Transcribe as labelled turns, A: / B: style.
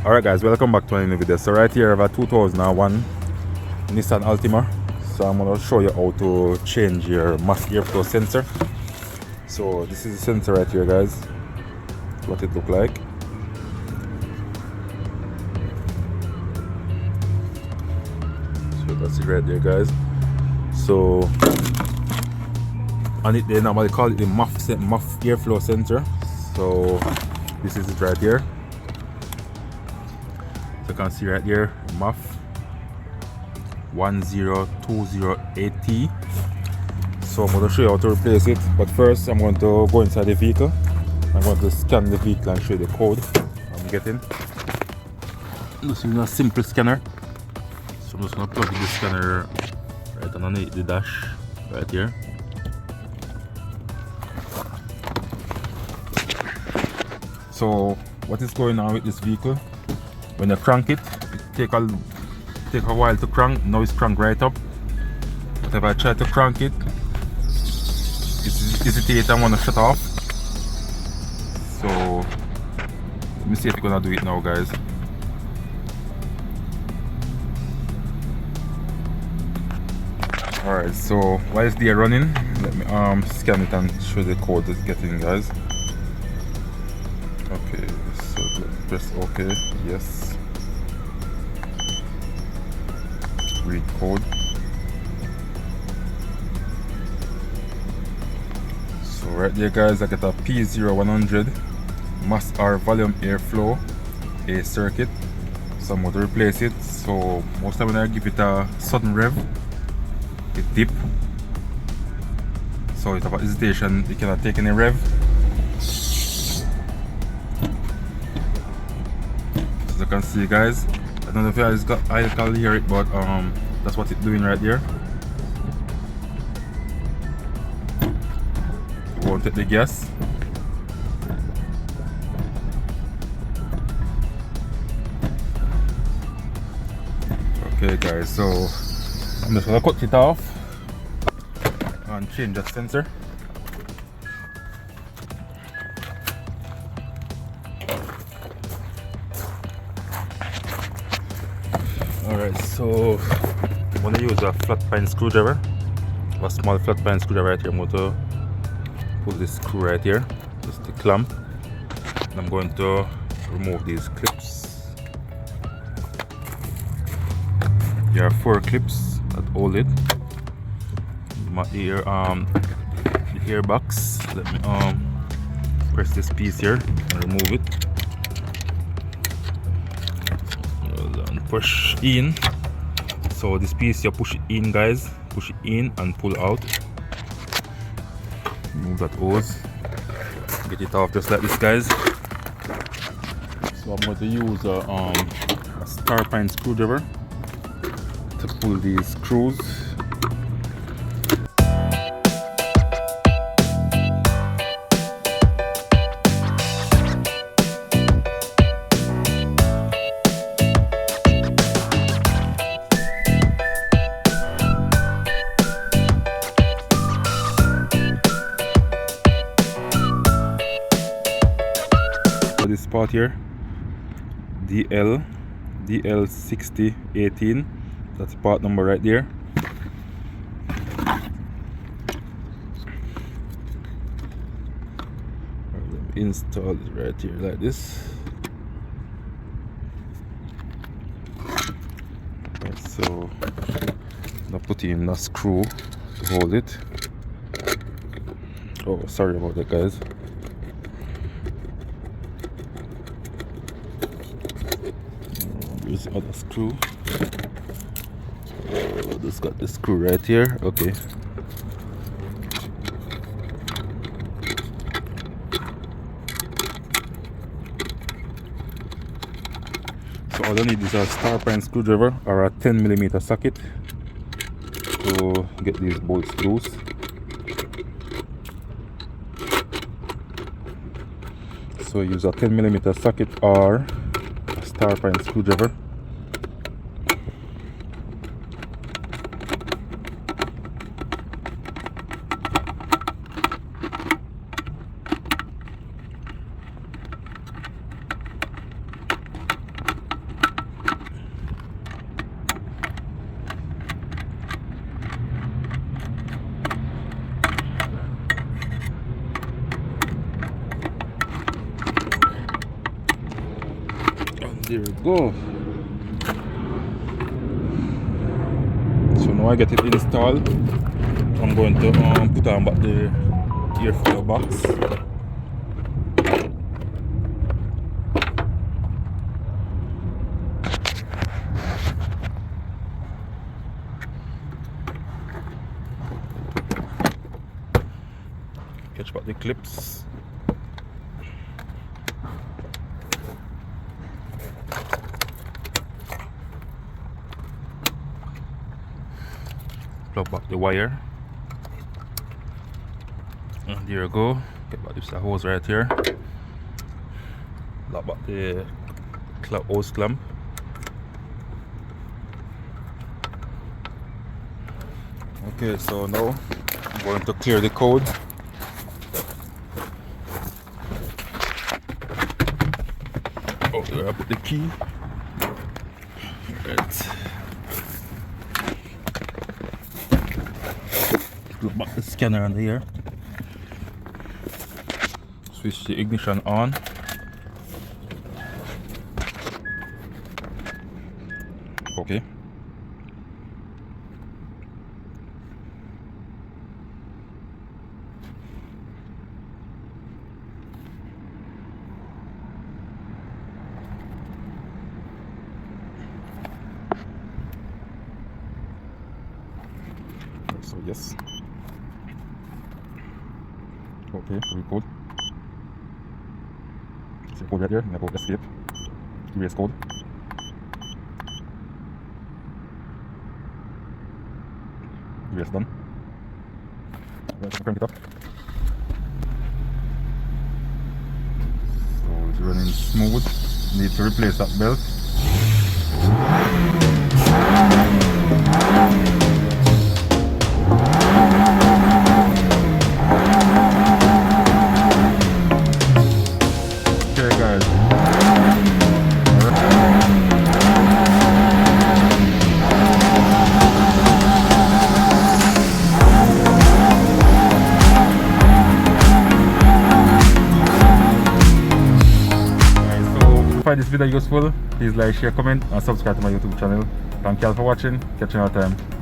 A: Alright guys, welcome back to a new video. So right here I have a 2001 Nissan Altima. So I'm going to show you how to change your MAF airflow sensor. So this is the sensor right here guys, what it look like. So that's it right there guys. So on it they normally call it the MAF airflow sensor. So this is it right here. So you can see right here, MAF 10208T. So I'm going to show you how to replace it, but first I'm going to go inside the vehicle. I'm going to scan the vehicle and show you the code I'm getting. I'm just using a simple scanner. So I'm just going to plug the scanner right underneath the dash right here. So what is going on with this vehicle? When you crank it, take a while to crank. Now it's cranked right up. But if I try to crank it, it's hesitate and want to shut off. So let me see if we're gonna do it now, guys. Alright, so while it's there running, let me scan it and show the code it's getting, guys. Okay, so let's press OK. Yes. Read code. So right there guys, I get a P0100 mass R volume airflow A circuit. So I'm going to replace it. So most time when I give it a sudden rev, it dip. So it's about hesitation, you cannot take any rev. As you can see guys, I don't know if you guys can hear it, but that's what it's doing right there. We won't take the gas. Okay guys, so I'm just gonna cut it off and change that sensor. Alright, so I'm going to use a flat pine screwdriver, a small flat pine screwdriver right here. I'm going to pull this screw right here, just the clamp, and I'm going to remove these clips. There are 4 clips that hold it. My ear, the ear box. Let me press this piece here and remove it. Push in. So this piece you push it in guys, push it in and pull out. Remove that hose, get it off just like this guys. So I'm going to use a star pine screwdriver to pull these screws. This part here, DL6018, that's part number right there. Install it right here like this. Right, so now put in a screw to hold it. Oh, sorry about that guys. Here's the other screw. Just got the screw right here. Okay. So all I need is a star pine screwdriver or a 10mm socket to get these bolts loose. So use a 10mm socket or a star pine screwdriver. There we go. So now I get it installed. I'm going to put on back the airflow box. Catch back the clips. Plug back the wire. And there you go. Get back this hose right here. Lock back the hose clamp. Okay, so now I'm going to clear the code. Oh, there I put the key. Right. Put back the scanner under here. Switch the ignition on. Okay. So yes. Okay, very cool. So code right here, I'm going to escape. Erase code. Erase done. Let's crank it up. So it's running smooth. Need to replace that belt. Okay guys. Find this video useful, please like, share, comment and subscribe to my YouTube channel. Thank you all for watching. Catch you another time.